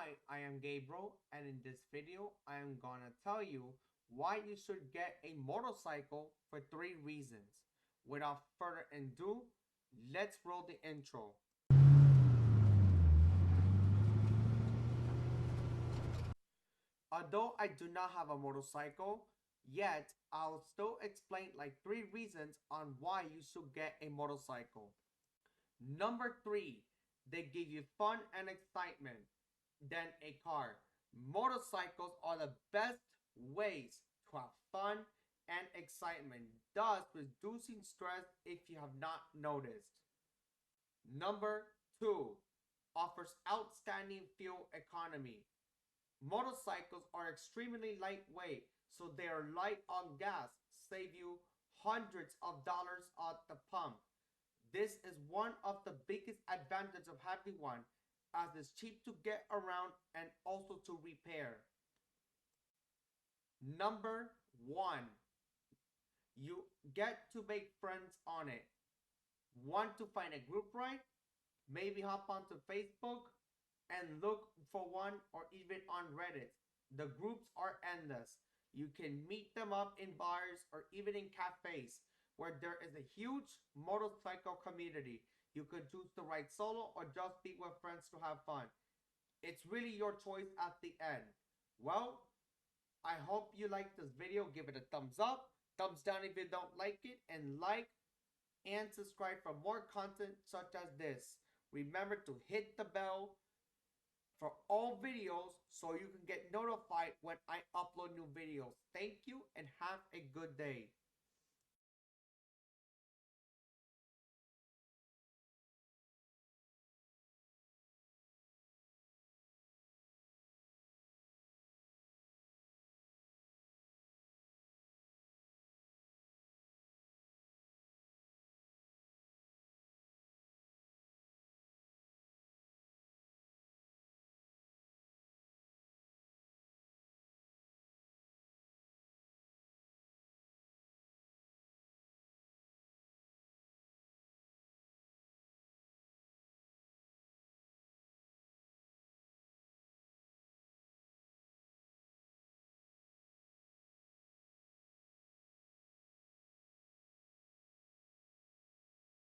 Hi, I am Gabriel, and in this video, I am gonna tell you why you should get a motorcycle for 3 reasons. Without further ado, let's roll the intro. Although I do not have a motorcycle, yet I'll still explain like 3 reasons on why you should get a motorcycle. Number 3, they give you fun and excitement than a car. Motorcycles are the best ways to have fun and excitement, thus reducing stress if you have not noticed. Number 2, offers outstanding fuel economy. Motorcycles are extremely lightweight, so they are light on gas, save you hundreds of dollars at the pump. This is one of the biggest advantages of having one, as it's cheap to get around and also to repair. Number 1, you get to make friends on it. Want to find a group ride? Maybe hop onto Facebook and look for one, or even on Reddit. The groups are endless. You can meet them up in bars or even in cafes where there is a huge motorcycle community. You could choose to ride solo or just be with friends to have fun. It's really your choice at the end. Well, I hope you liked this video. Give it a thumbs up, thumbs down if you don't like it, and like and subscribe for more content such as this. Remember to hit the bell for all videos so you can get notified when I upload new videos. Thank you and have a good day.